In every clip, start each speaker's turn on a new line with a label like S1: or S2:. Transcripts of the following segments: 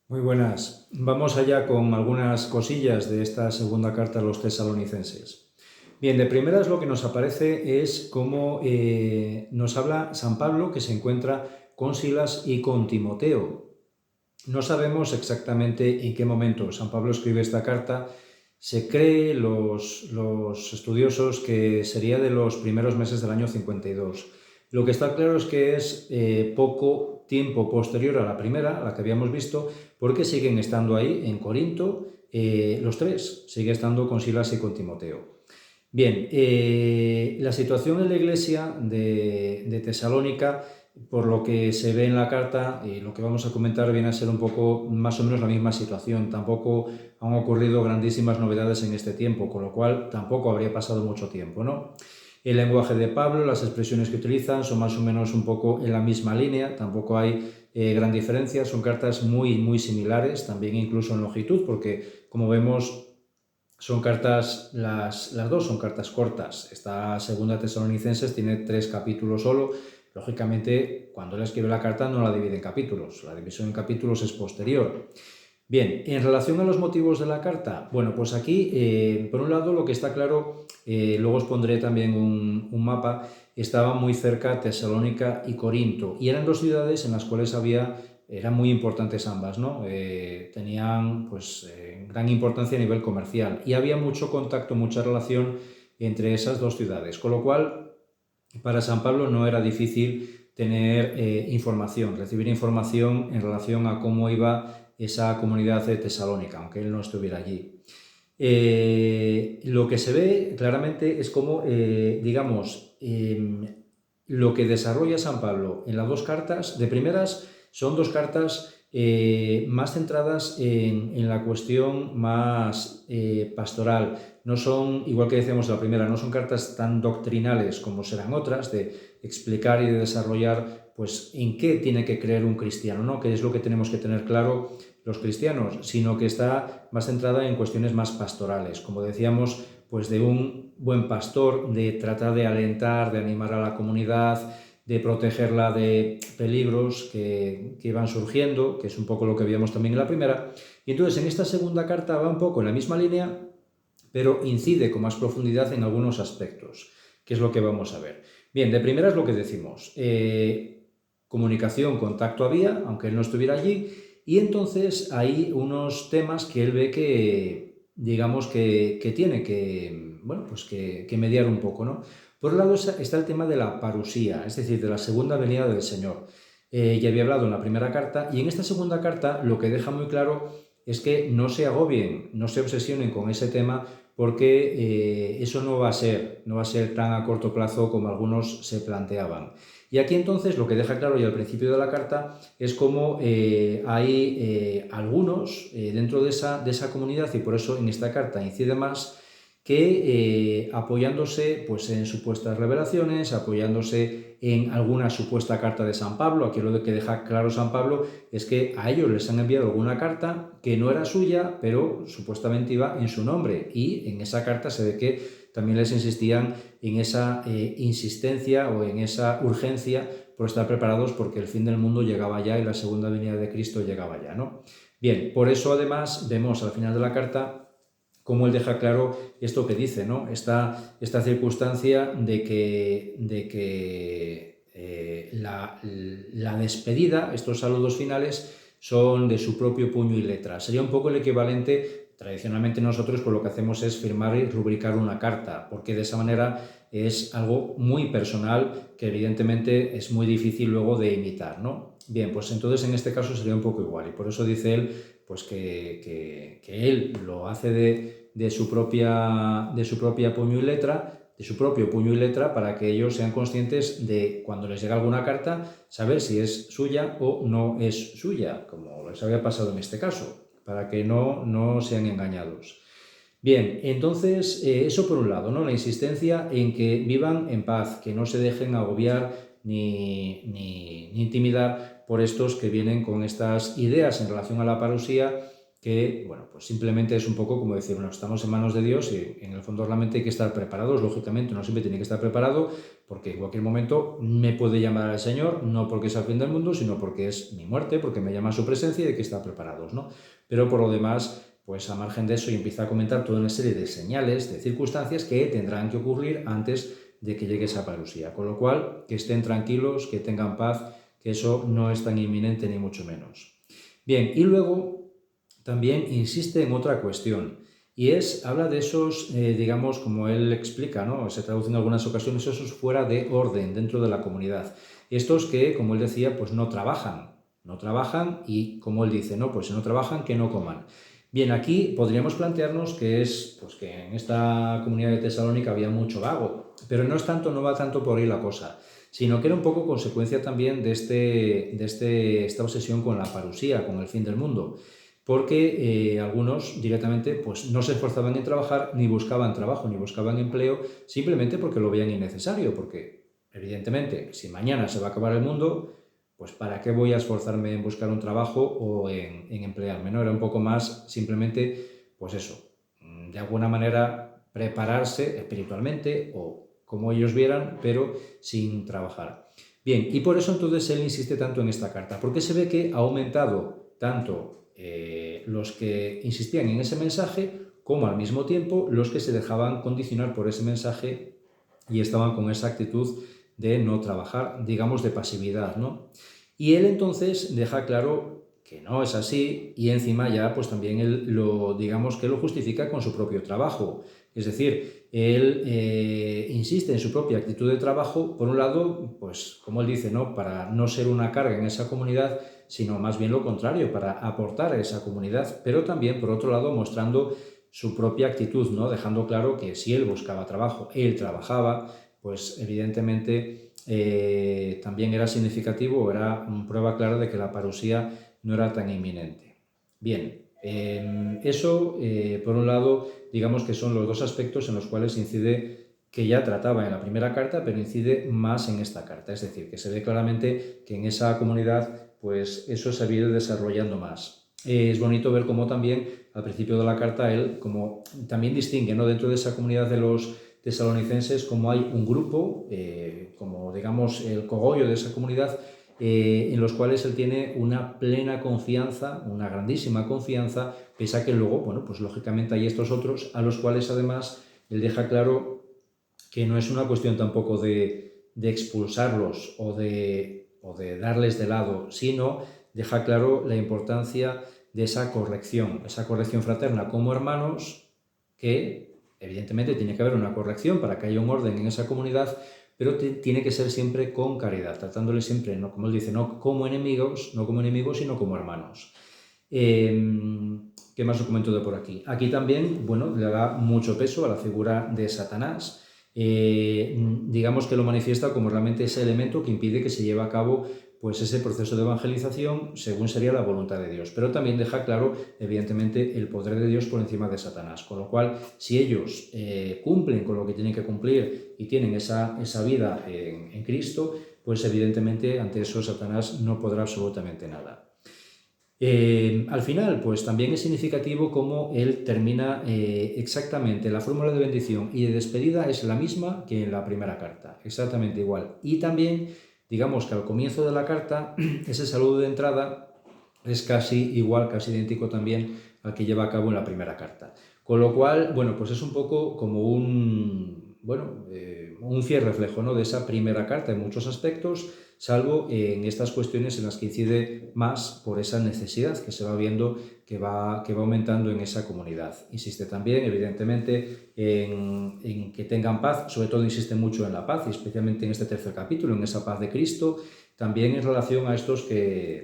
S1: Muy buenas. Vamos allá con algunas cosillas de esta segunda carta a los tesalonicenses. Bien, de primeras lo que nos aparece es cómo nos habla San Pablo, que se encuentra con Silas y con Timoteo. No sabemos exactamente en qué momento San Pablo escribe esta carta. Se cree los estudiosos que sería de los primeros meses del año 52. Lo que está claro es que es poco tiempo posterior a la primera, a la que habíamos visto, porque siguen estando ahí en Corinto los tres, sigue estando con Silas y con Timoteo. Bien, la situación en la iglesia de Tesalónica, por lo que se ve en la carta y lo que vamos a comentar, viene a ser un poco más o menos la misma situación. Tampoco han ocurrido grandísimas novedades en este tiempo, con lo cual tampoco habría pasado mucho tiempo, ¿no? El lenguaje de Pablo, las expresiones que utilizan son más o menos un poco en la misma línea, tampoco hay gran diferencia, son cartas muy similares, también incluso en longitud, porque como vemos son cartas, las dos son cartas cortas. Esta segunda Tesalonicenses tiene 3 capítulos solo. Lógicamente, cuando él escribe la carta no la divide en capítulos. La división en capítulos es posterior. Bien, en relación a los motivos de la carta, bueno, pues aquí, por un lado, lo que está claro, luego os pondré también un mapa, estaba muy cerca Tesalónica y Corinto, y eran dos ciudades en las cuales eran muy importantes ambas, ¿no? Tenían, pues, gran importancia a nivel comercial, y había mucho contacto, mucha relación entre esas dos ciudades, con lo cual, para San Pablo no era difícil tener información, recibir información en relación a cómo iba esa comunidad de Tesalónica, aunque él no estuviera allí. Lo que se ve claramente es cómo, digamos, lo que desarrolla San Pablo en las dos cartas, de primeras, son dos cartas más centradas en la cuestión más pastoral. No son, igual que decíamos en la primera, no son cartas tan doctrinales como serán otras, de explicar y de desarrollar pues en qué tiene que creer un cristiano, ¿no? Qué es lo que tenemos que tener claro los cristianos, sino que está más centrada en cuestiones más pastorales, como decíamos, pues de un buen pastor, de tratar de alentar, de animar a la comunidad, de protegerla de peligros que van surgiendo, que es un poco lo que veíamos también en la primera. Y entonces en esta segunda carta va un poco en la misma línea, pero incide con más profundidad en algunos aspectos, que es lo que vamos a ver. Bien, de primera es lo que decimos. Comunicación, contacto había, aunque él no estuviera allí, y entonces hay unos temas que él ve que, digamos, que tiene que, bueno, pues que mediar un poco, ¿no? Por un lado está el tema de la parusía, es decir, de la segunda venida del Señor. Ya había hablado en la primera carta, y en esta segunda carta lo que deja muy claro es que no se agobien, no se obsesionen con ese tema, porque eso no va a ser tan a corto plazo como algunos se planteaban. Y aquí entonces lo que deja claro ya al principio de la carta es cómo hay algunos dentro de esa comunidad, y por eso en esta carta incide más, que apoyándose pues, en supuestas revelaciones, apoyándose en alguna supuesta carta de San Pablo. Aquí lo que deja claro San Pablo es que a ellos les han enviado alguna carta que no era suya, pero supuestamente iba en su nombre, y en esa carta se ve que también les insistían en esa insistencia o en esa urgencia por estar preparados, porque el fin del mundo llegaba ya y la segunda venida de Cristo llegaba ya, ¿no? Bien, por eso además vemos al final de la carta cómo él deja claro esto que dice, ¿no? Esta circunstancia de que la despedida, estos saludos finales, son de su propio puño y letra. Sería un poco el equivalente, tradicionalmente nosotros pues lo que hacemos es firmar y rubricar una carta, porque de esa manera es algo muy personal que evidentemente es muy difícil luego de imitar, ¿no? Bien, pues entonces en este caso sería un poco igual, y por eso dice él pues que él lo hace de su propia puño y letra, de su propio puño y letra, para que ellos sean conscientes de, cuando les llega alguna carta, saber si es suya o no es suya, como les había pasado en este caso, para que no sean engañados. Bien, entonces eso por un lado, ¿no? La insistencia en que vivan en paz, que no se dejen agobiar ni intimidar por estos que vienen con estas ideas en relación a la parusía, que, bueno, pues simplemente es un poco como decir, bueno, estamos en manos de Dios y en el fondo realmente hay que estar preparados, lógicamente uno siempre tiene que estar preparado porque en cualquier momento me puede llamar al Señor, no porque es el fin del mundo, sino porque es mi muerte, porque me llama a su presencia y hay que estar preparados, ¿no? Pero por lo demás, pues a margen de eso, y empieza a comentar toda una serie de señales, de circunstancias que tendrán que ocurrir antes de que llegue esa parusía, con lo cual que estén tranquilos, que tengan paz, que eso no es tan inminente ni mucho menos. Bien, y luego también insiste en otra cuestión, y habla de esos, digamos, como él explica, ¿no? Se traduce en algunas ocasiones, esos fuera de orden dentro de la comunidad. Estos que, como él decía, pues no trabajan y, como él dice, ¿no? Pues si no trabajan, que no coman. Bien, aquí podríamos plantearnos que pues que en esta comunidad de Tesalónica había mucho vago, pero no va tanto por ahí la cosa, sino que era un poco consecuencia también de esta obsesión con la parusía, con el fin del mundo, porque algunos directamente pues, no se esforzaban en trabajar, ni buscaban trabajo, ni buscaban empleo, simplemente porque lo veían innecesario, porque evidentemente si mañana se va a acabar el mundo, pues ¿para qué voy a esforzarme en buscar un trabajo o en emplearme? ¿No? Era un poco más simplemente, pues eso, de alguna manera prepararse espiritualmente o como ellos vieran, pero sin trabajar. Bien, y por eso entonces él insiste tanto en esta carta, porque se ve que ha aumentado tanto los que insistían en ese mensaje como al mismo tiempo los que se dejaban condicionar por ese mensaje y estaban con esa actitud de no trabajar, digamos de pasividad, ¿no? Y él entonces deja claro que no es así y encima ya pues también él digamos que lo justifica con su propio trabajo. Es decir, él insiste en su propia actitud de trabajo, por un lado, pues como él dice, ¿no? Para no ser una carga en esa comunidad, sino más bien lo contrario, para aportar a esa comunidad, pero también, por otro lado, mostrando su propia actitud, ¿no? Dejando claro que si él buscaba trabajo, él trabajaba, pues evidentemente también era significativo, era prueba clara de que la parusía no era tan inminente. Bien, eso, por un lado, digamos que son los dos aspectos en los cuales incide, que ya trataba en la primera carta, pero incide más en esta carta. Es decir, que se ve claramente que en esa comunidad, pues eso se ha ido desarrollando más. Es bonito ver cómo también, al principio de la carta, él como también distingue, ¿no? Dentro de esa comunidad de los tesalonicenses, como hay un grupo, como digamos el cogollo de esa comunidad, en los cuales él tiene una plena confianza, una grandísima confianza, pese a que luego, bueno, pues lógicamente hay estos otros a los cuales además él deja claro que no es una cuestión tampoco de expulsarlos o de darles de lado, sino deja claro la importancia de esa corrección fraterna como hermanos, que evidentemente tiene que haber una corrección para que haya un orden en esa comunidad, pero tiene que ser siempre con caridad, tratándoles siempre, ¿no? Como él dice, no como enemigos, sino como hermanos. ¿Qué más os comento de por aquí? Aquí también, bueno, le da mucho peso a la figura de Satanás. Digamos que lo manifiesta como realmente ese elemento que impide que se lleve a cabo pues ese proceso de evangelización según sería la voluntad de Dios. Pero también deja claro, evidentemente, el poder de Dios por encima de Satanás. Con lo cual, si ellos cumplen con lo que tienen que cumplir y tienen esa vida en Cristo, pues evidentemente ante eso Satanás no podrá absolutamente nada. Al final, pues también es significativo cómo él termina exactamente la fórmula de bendición y de despedida es la misma que en la primera carta, exactamente igual. Y también, digamos que al comienzo de la carta, ese saludo de entrada es casi igual, casi idéntico también al que lleva a cabo en la primera carta. Con lo cual, bueno, pues es un poco como un fiel reflejo, ¿no? De esa primera carta en muchos aspectos, salvo en estas cuestiones en las que incide más por esa necesidad que se va viendo que va aumentando en esa comunidad. Insiste también, evidentemente, en que tengan paz, sobre todo insiste mucho en la paz, y especialmente en este tercer capítulo, en esa paz de Cristo, también en relación a estos que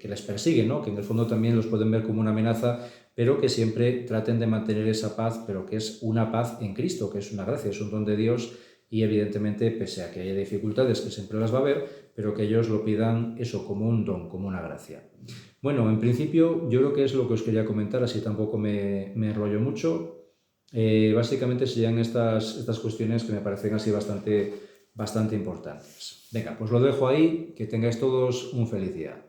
S1: les persiguen, ¿no? Que en el fondo también los pueden ver como una amenaza, pero que siempre traten de mantener esa paz, pero que es una paz en Cristo, que es una gracia, es un don de Dios y evidentemente, pese a que haya dificultades, que siempre las va a haber, pero que ellos lo pidan eso como un don, como una gracia. Bueno, en principio yo creo que es lo que os quería comentar, así tampoco me enrollo mucho. Básicamente serían estas cuestiones que me parecen así bastante importantes. Venga, pues lo dejo ahí, que tengáis todos un feliz día.